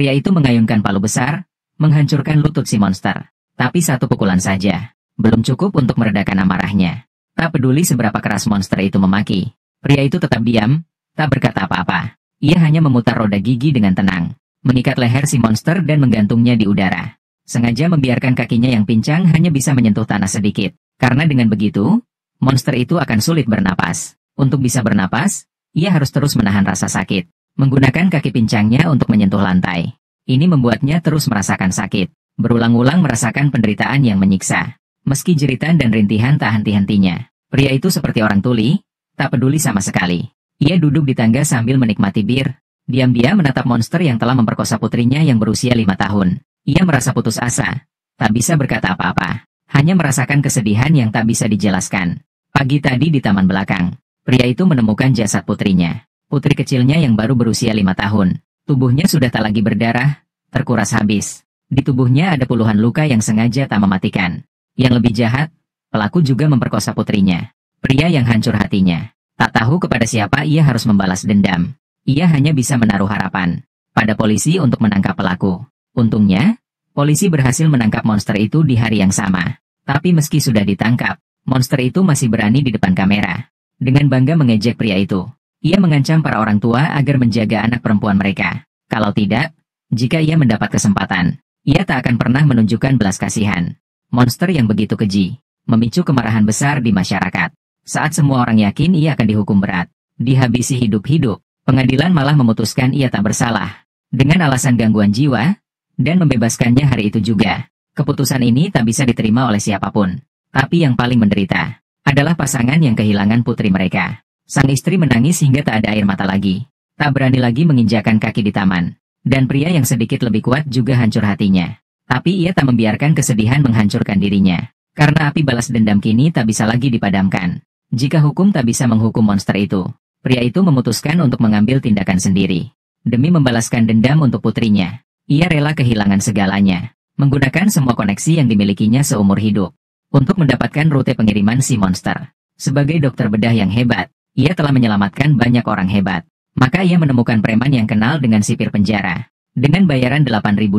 Pria itu mengayunkan palu besar, menghancurkan lutut si monster. Tapi satu pukulan saja, belum cukup untuk meredakan amarahnya. Tak peduli seberapa keras monster itu memaki, pria itu tetap diam, tak berkata apa-apa. Ia hanya memutar roda gigi dengan tenang, mengikat leher si monster dan menggantungnya di udara. Sengaja membiarkan kakinya yang pincang hanya bisa menyentuh tanah sedikit. Karena dengan begitu, monster itu akan sulit bernapas. Untuk bisa bernapas, ia harus terus menahan rasa sakit, menggunakan kaki pincangnya untuk menyentuh lantai. Ini membuatnya terus merasakan sakit, berulang-ulang merasakan penderitaan yang menyiksa. Meski jeritan dan rintihan tak henti-hentinya, pria itu seperti orang tuli, tak peduli sama sekali. Ia duduk di tangga sambil menikmati bir, diam-diam menatap monster yang telah memperkosa putrinya yang berusia 5 tahun. Ia merasa putus asa, tak bisa berkata apa-apa, hanya merasakan kesedihan yang tak bisa dijelaskan. Pagi tadi di taman belakang, pria itu menemukan jasad putrinya. Putri kecilnya yang baru berusia 5 tahun. Tubuhnya sudah tak lagi berdarah, terkuras habis. Di tubuhnya ada puluhan luka yang sengaja tak mematikan. Yang lebih jahat, pelaku juga memperkosa putrinya. Pria yang hancur hatinya, tak tahu kepada siapa ia harus membalas dendam. Ia hanya bisa menaruh harapan pada polisi untuk menangkap pelaku. Untungnya, polisi berhasil menangkap monster itu di hari yang sama. Tapi meski sudah ditangkap, monster itu masih berani di depan kamera. Dengan bangga mengejek pria itu. Ia mengancam para orang tua agar menjaga anak perempuan mereka. Kalau tidak, jika ia mendapat kesempatan, ia tak akan pernah menunjukkan belas kasihan. Monster yang begitu keji, memicu kemarahan besar di masyarakat. Saat semua orang yakin ia akan dihukum berat, dihabisi hidup-hidup, pengadilan malah memutuskan ia tak bersalah. Dengan alasan gangguan jiwa, dan membebaskannya hari itu juga. Keputusan ini tak bisa diterima oleh siapapun. Tapi yang paling menderita adalah pasangan yang kehilangan putri mereka. Sang istri menangis hingga tak ada air mata lagi. Tak berani lagi menginjakan kaki di taman. Dan pria yang sedikit lebih kuat juga hancur hatinya. Tapi ia tak membiarkan kesedihan menghancurkan dirinya. Karena api balas dendam kini tak bisa lagi dipadamkan. Jika hukum tak bisa menghukum monster itu, pria itu memutuskan untuk mengambil tindakan sendiri. Demi membalaskan dendam untuk putrinya, ia rela kehilangan segalanya. Menggunakan semua koneksi yang dimilikinya seumur hidup. Untuk mendapatkan rute pengiriman si monster. Sebagai dokter bedah yang hebat, ia telah menyelamatkan banyak orang hebat. Maka ia menemukan preman yang kenal dengan sipir penjara. Dengan bayaran $8.000,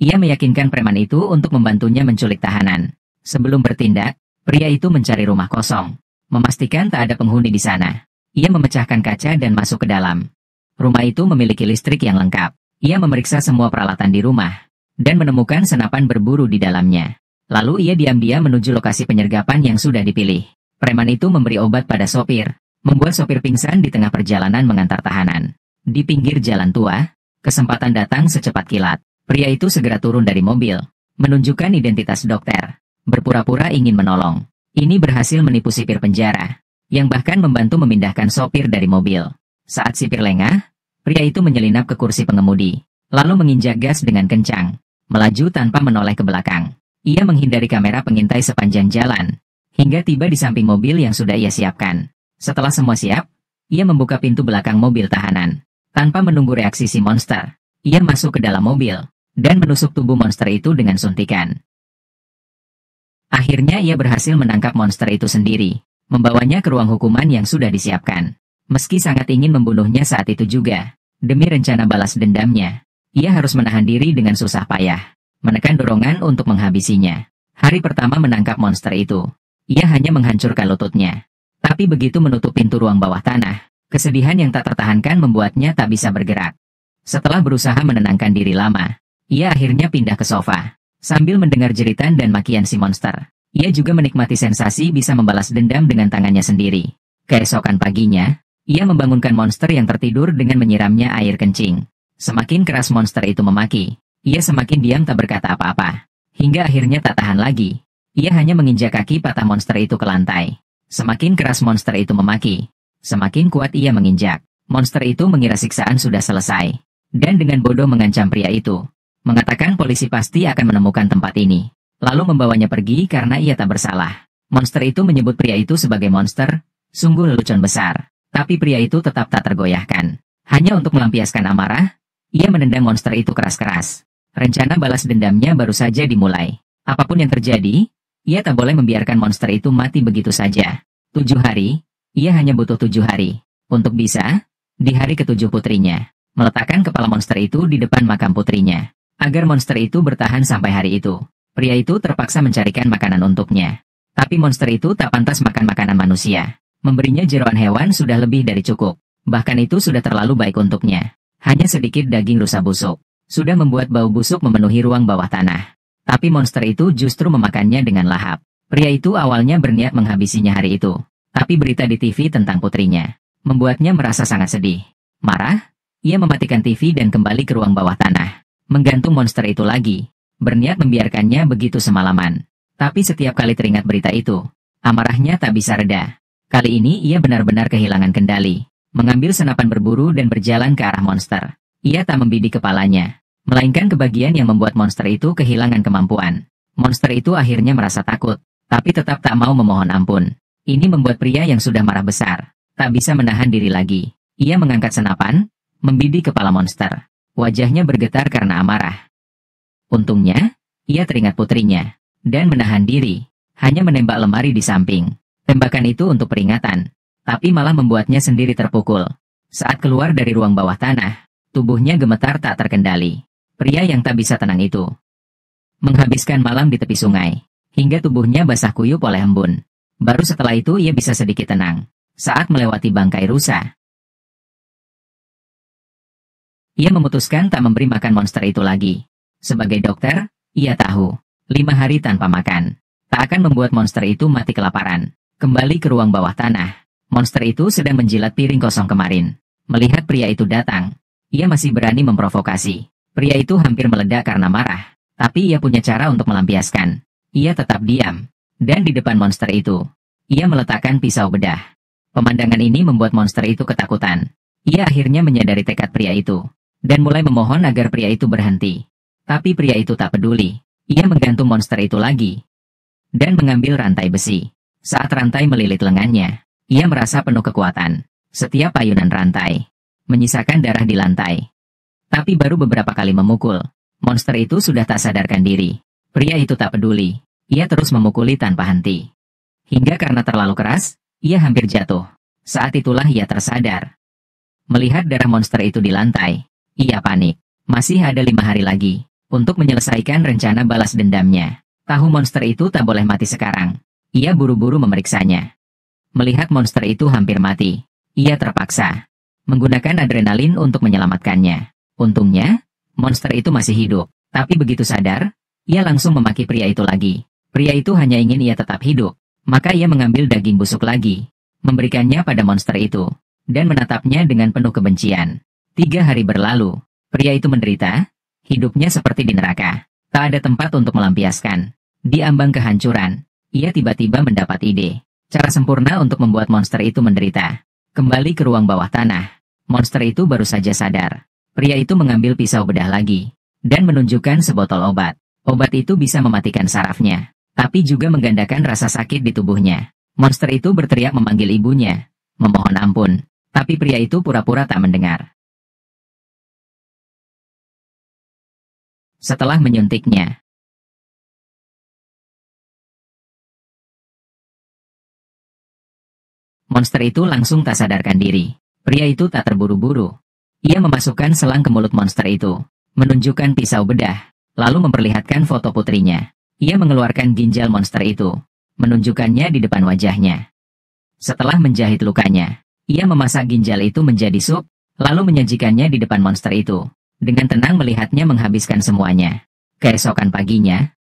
ia meyakinkan preman itu untuk membantunya menculik tahanan. Sebelum bertindak, pria itu mencari rumah kosong. Memastikan tak ada penghuni di sana. Ia memecahkan kaca dan masuk ke dalam. Rumah itu memiliki listrik yang lengkap. Ia memeriksa semua peralatan di rumah. Dan menemukan senapan berburu di dalamnya. Lalu ia diam-diam menuju lokasi penyergapan yang sudah dipilih. Preman itu memberi obat pada sopir, membuat sopir pingsan di tengah perjalanan mengantar tahanan. Di pinggir jalan tua, kesempatan datang secepat kilat. Pria itu segera turun dari mobil, menunjukkan identitas dokter, berpura-pura ingin menolong. Ini berhasil menipu sipir penjara, yang bahkan membantu memindahkan sopir dari mobil. Saat sipir lengah, pria itu menyelinap ke kursi pengemudi, lalu menginjak gas dengan kencang, melaju tanpa menoleh ke belakang. Ia menghindari kamera pengintai sepanjang jalan, hingga tiba di samping mobil yang sudah ia siapkan. Setelah semua siap, ia membuka pintu belakang mobil tahanan. Tanpa menunggu reaksi si monster, ia masuk ke dalam mobil, dan menusuk tubuh monster itu dengan suntikan. Akhirnya ia berhasil menangkap monster itu sendiri, membawanya ke ruang hukuman yang sudah disiapkan. Meski sangat ingin membunuhnya saat itu juga, demi rencana balas dendamnya, ia harus menahan diri dengan susah payah. Menekan dorongan untuk menghabisinya. Hari pertama menangkap monster itu, ia hanya menghancurkan lututnya. Tapi begitu menutup pintu ruang bawah tanah, kesedihan yang tak tertahankan membuatnya tak bisa bergerak. Setelah berusaha menenangkan diri lama, ia akhirnya pindah ke sofa. Sambil mendengar jeritan dan makian si monster, ia juga menikmati sensasi bisa membalas dendam dengan tangannya sendiri. Keesokan paginya, ia membangunkan monster yang tertidur dengan menyiramnya air kencing. Semakin keras monster itu memaki, ia semakin diam tak berkata apa-apa. Hingga akhirnya tak tahan lagi. Ia hanya menginjak kaki patah monster itu ke lantai. Semakin keras monster itu memaki, semakin kuat ia menginjak. Monster itu mengira siksaan sudah selesai. Dan dengan bodoh mengancam pria itu. Mengatakan polisi pasti akan menemukan tempat ini. Lalu membawanya pergi karena ia tak bersalah. Monster itu menyebut pria itu sebagai monster. Sungguh lelucon besar. Tapi pria itu tetap tak tergoyahkan. Hanya untuk melampiaskan amarah, ia menendang monster itu keras-keras. Rencana balas dendamnya baru saja dimulai. Apapun yang terjadi, ia tak boleh membiarkan monster itu mati begitu saja. 7 hari, ia hanya butuh 7 hari. Untuk bisa, di hari ke-7 putrinya, meletakkan kepala monster itu di depan makam putrinya. Agar monster itu bertahan sampai hari itu, pria itu terpaksa mencarikan makanan untuknya. Tapi monster itu tak pantas makan makanan manusia. Memberinya jeroan hewan sudah lebih dari cukup. Bahkan itu sudah terlalu baik untuknya. Hanya sedikit daging rusa busuk sudah membuat bau busuk memenuhi ruang bawah tanah. Tapi monster itu justru memakannya dengan lahap. Pria itu awalnya berniat menghabisinya hari itu. Tapi berita di TV tentang putrinya membuatnya merasa sangat sedih. Marah, ia mematikan TV dan kembali ke ruang bawah tanah. Menggantung monster itu lagi. Berniat membiarkannya begitu semalaman. Tapi setiap kali teringat berita itu, amarahnya tak bisa reda. Kali ini ia benar-benar kehilangan kendali. Mengambil senapan berburu dan berjalan ke arah monster. Ia tak membidik kepalanya, melainkan ke bagian yang membuat monster itu kehilangan kemampuan. Monster itu akhirnya merasa takut, tapi tetap tak mau memohon ampun. Ini membuat pria yang sudah marah besar tak bisa menahan diri lagi. Ia mengangkat senapan, membidik kepala monster. Wajahnya bergetar karena amarah. Untungnya, ia teringat putrinya, dan menahan diri, hanya menembak lemari di samping. Tembakan itu untuk peringatan, tapi malah membuatnya sendiri terpukul. Saat keluar dari ruang bawah tanah, tubuhnya gemetar tak terkendali. Pria yang tak bisa tenang itu menghabiskan malam di tepi sungai, hingga tubuhnya basah kuyup oleh embun. Baru setelah itu ia bisa sedikit tenang, saat melewati bangkai rusa. Ia memutuskan tak memberi makan monster itu lagi. Sebagai dokter, ia tahu, 5 hari tanpa makan tak akan membuat monster itu mati kelaparan. Kembali ke ruang bawah tanah, monster itu sedang menjilat piring kosong kemarin. Melihat pria itu datang, ia masih berani memprovokasi. Pria itu hampir meledak karena marah, tapi ia punya cara untuk melampiaskan. Ia tetap diam, dan di depan monster itu, ia meletakkan pisau bedah. Pemandangan ini membuat monster itu ketakutan. Ia akhirnya menyadari tekad pria itu, dan mulai memohon agar pria itu berhenti. Tapi pria itu tak peduli. Ia menggantung monster itu lagi, dan mengambil rantai besi. Saat rantai melilit lengannya, ia merasa penuh kekuatan. Setiap ayunan rantai menyisakan darah di lantai. Tapi baru beberapa kali memukul, monster itu sudah tak sadarkan diri. Pria itu tak peduli. Ia terus memukuli tanpa henti. Hingga karena terlalu keras, ia hampir jatuh. Saat itulah ia tersadar. Melihat darah monster itu di lantai, ia panik. Masih ada 5 hari lagi untuk menyelesaikan rencana balas dendamnya. Tahu monster itu tak boleh mati sekarang. Ia buru-buru memeriksanya. Melihat monster itu hampir mati, ia terpaksa menggunakan adrenalin untuk menyelamatkannya. Untungnya, monster itu masih hidup. Tapi begitu sadar, ia langsung memaki pria itu lagi. Pria itu hanya ingin ia tetap hidup. Maka ia mengambil daging busuk lagi, memberikannya pada monster itu, dan menatapnya dengan penuh kebencian. 3 hari berlalu, pria itu menderita. Hidupnya seperti di neraka. Tak ada tempat untuk melampiaskan. Di ambang kehancuran, ia tiba-tiba mendapat ide. Cara sempurna untuk membuat monster itu menderita. Kembali ke ruang bawah tanah. Monster itu baru saja sadar. Pria itu mengambil pisau bedah lagi, dan menunjukkan sebotol obat. Obat itu bisa mematikan sarafnya, tapi juga menggandakan rasa sakit di tubuhnya. Monster itu berteriak memanggil ibunya, memohon ampun. Tapi pria itu pura-pura tak mendengar. Setelah menyuntiknya, monster itu langsung tak sadarkan diri. Pria itu tak terburu-buru. Ia memasukkan selang ke mulut monster itu, menunjukkan pisau bedah, lalu memperlihatkan foto putrinya. Ia mengeluarkan ginjal monster itu, menunjukkannya di depan wajahnya. Setelah menjahit lukanya, ia memasak ginjal itu menjadi sup, lalu menyajikannya di depan monster itu. Dengan tenang melihatnya menghabiskan semuanya. Keesokan paginya,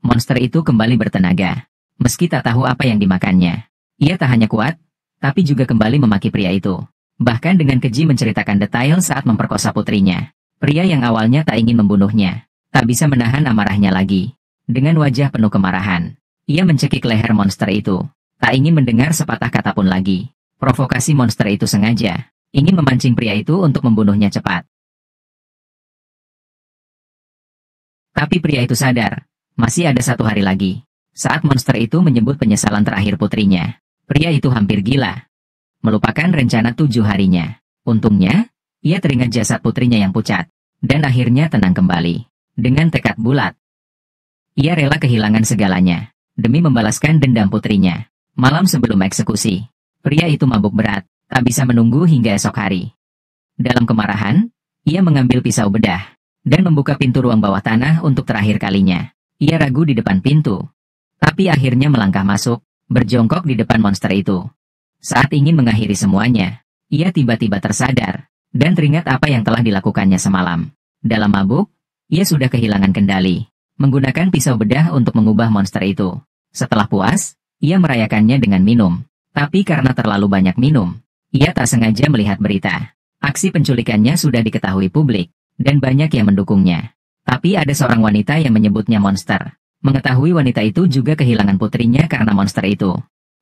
monster itu kembali bertenaga. Meski tak tahu apa yang dimakannya, ia tak hanya kuat, tapi juga kembali memaki pria itu. Bahkan dengan keji menceritakan detail saat memperkosa putrinya. Pria yang awalnya tak ingin membunuhnya, tak bisa menahan amarahnya lagi. Dengan wajah penuh kemarahan, ia mencekik leher monster itu. Tak ingin mendengar sepatah kata pun lagi. Provokasi monster itu sengaja ingin memancing pria itu untuk membunuhnya cepat. Tapi pria itu sadar, masih ada 1 hari lagi. Saat monster itu menyebut penyesalan terakhir putrinya, pria itu hampir gila. Melupakan rencana 7 harinya. Untungnya, ia teringat jasad putrinya yang pucat, dan akhirnya tenang kembali. Dengan tekad bulat, ia rela kehilangan segalanya, demi membalaskan dendam putrinya. Malam sebelum eksekusi, pria itu mabuk berat, tak bisa menunggu hingga esok hari. Dalam kemarahan, Ia mengambil pisau bedah dan membuka pintu ruang bawah tanah untuk terakhir kalinya. Ia ragu di depan pintu, tapi akhirnya melangkah masuk, berjongkok di depan monster itu. Saat ingin mengakhiri semuanya, ia tiba-tiba tersadar dan teringat apa yang telah dilakukannya semalam. Dalam mabuk, ia sudah kehilangan kendali, menggunakan pisau bedah untuk mengubah monster itu. Setelah puas, ia merayakannya dengan minum. Tapi karena terlalu banyak minum, ia tak sengaja melihat berita. Aksi penculikannya sudah diketahui publik, dan banyak yang mendukungnya. Tapi ada seorang wanita yang menyebutnya monster. Mengetahui wanita itu juga kehilangan putrinya karena monster itu.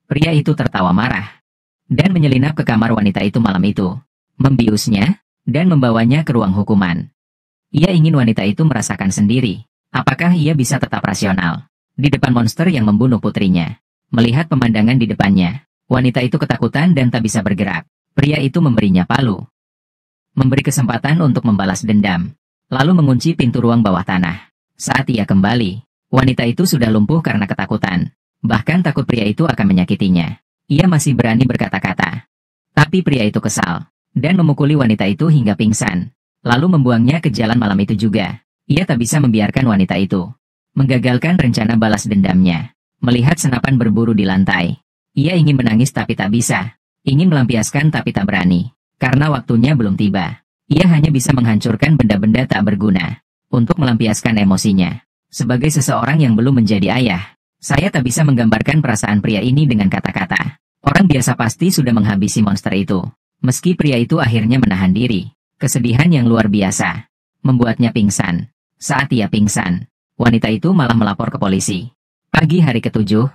Pria itu tertawa marah, dan menyelinap ke kamar wanita itu malam itu, membiusnya, dan membawanya ke ruang hukuman. Ia ingin wanita itu merasakan sendiri, apakah ia bisa tetap rasional di depan monster yang membunuh putrinya. Melihat pemandangan di depannya, wanita itu ketakutan dan tak bisa bergerak. Pria itu memberinya palu, memberi kesempatan untuk membalas dendam, lalu mengunci pintu ruang bawah tanah. Saat ia kembali, wanita itu sudah lumpuh karena ketakutan. Bahkan takut pria itu akan menyakitinya. Ia masih berani berkata-kata. Tapi pria itu kesal, dan memukuli wanita itu hingga pingsan, lalu membuangnya ke jalan malam itu juga. Ia tak bisa membiarkan wanita itu menggagalkan rencana balas dendamnya. Melihat senapan berburu di lantai, ia ingin menangis tapi tak bisa. Ingin melampiaskan tapi tak berani. Karena waktunya belum tiba. Ia hanya bisa menghancurkan benda-benda tak berguna untuk melampiaskan emosinya. Sebagai seseorang yang belum menjadi ayah, saya tak bisa menggambarkan perasaan pria ini dengan kata-kata. Orang biasa pasti sudah menghabisi monster itu. Meski pria itu akhirnya menahan diri, kesedihan yang luar biasa membuatnya pingsan. Saat ia pingsan, wanita itu malah melapor ke polisi. Pagi hari ketujuh,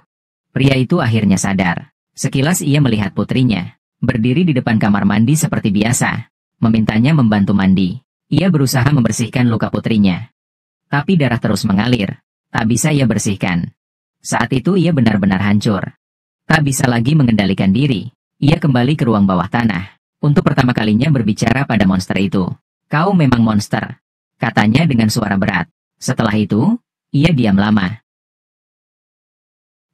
pria itu akhirnya sadar. Sekilas ia melihat putrinya berdiri di depan kamar mandi seperti biasa, memintanya membantu mandi. Ia berusaha membersihkan luka putrinya, tapi darah terus mengalir. Tak bisa ia bersihkan. Saat itu ia benar-benar hancur. Tak bisa lagi mengendalikan diri. Ia kembali ke ruang bawah tanah, untuk pertama kalinya berbicara pada monster itu. "Kau memang monster," katanya dengan suara berat. Setelah itu, ia diam lama.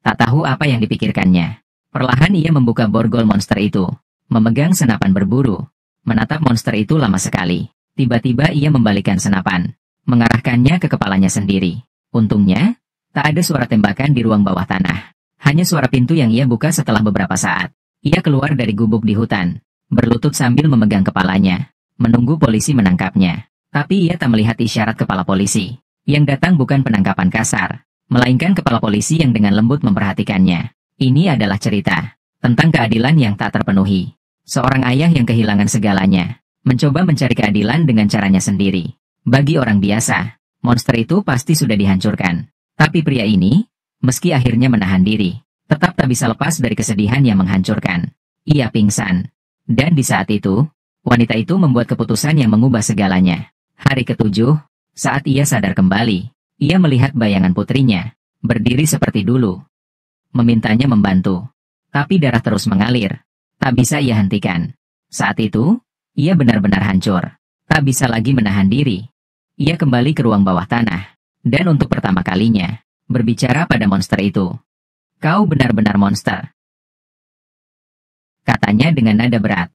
Tak tahu apa yang dipikirkannya. Perlahan ia membuka borgol monster itu, memegang senapan berburu, menatap monster itu lama sekali. Tiba-tiba ia membalikan senapan, mengarahkannya ke kepalanya sendiri. Untungnya, tak ada suara tembakan di ruang bawah tanah. Hanya suara pintu yang ia buka setelah beberapa saat. Ia keluar dari gubuk di hutan, berlutut sambil memegang kepalanya, menunggu polisi menangkapnya. Tapi ia tak melihat isyarat kepala polisi. Yang datang bukan penangkapan kasar, melainkan kepala polisi yang dengan lembut memperhatikannya. Ini adalah cerita tentang keadilan yang tak terpenuhi. Seorang ayah yang kehilangan segalanya, mencoba mencari keadilan dengan caranya sendiri. Bagi orang biasa, monster itu pasti sudah dihancurkan. Tapi pria ini, meski akhirnya menahan diri, tetap tak bisa lepas dari kesedihan yang menghancurkan. Ia pingsan. Dan di saat itu, wanita itu membuat keputusan yang mengubah segalanya. Hari ketujuh, saat ia sadar kembali, ia melihat bayangan putrinya, berdiri seperti dulu. Memintanya membantu. Tapi darah terus mengalir. Tak bisa ia hentikan. Saat itu, ia benar-benar hancur. Tak bisa lagi menahan diri. Ia kembali ke ruang bawah tanah. Dan untuk pertama kalinya, berbicara pada monster itu. "Kau benar-benar monster," katanya dengan nada berat.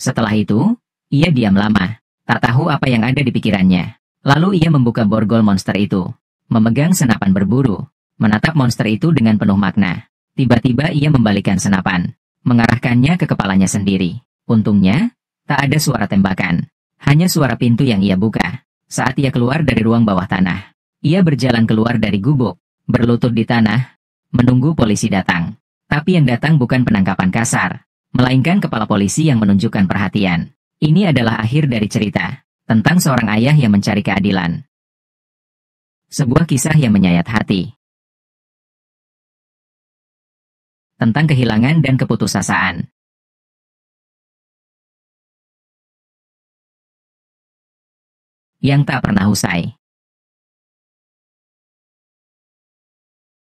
Setelah itu, ia diam lama. Tak tahu apa yang ada di pikirannya. Lalu ia membuka borgol monster itu, memegang senapan berburu, menatap monster itu dengan penuh makna. Tiba-tiba ia membalikan senapan, mengarahkannya ke kepalanya sendiri. Untungnya, tak ada suara tembakan. Hanya suara pintu yang ia buka. Saat ia keluar dari ruang bawah tanah, ia berjalan keluar dari gubuk, berlutut di tanah, menunggu polisi datang. Tapi yang datang bukan penangkapan kasar, melainkan kepala polisi yang menunjukkan perhatian. Ini adalah akhir dari cerita tentang seorang ayah yang mencari keadilan. Sebuah kisah yang menyayat hati. Tentang kehilangan dan keputusasaan. Yang tak pernah usai.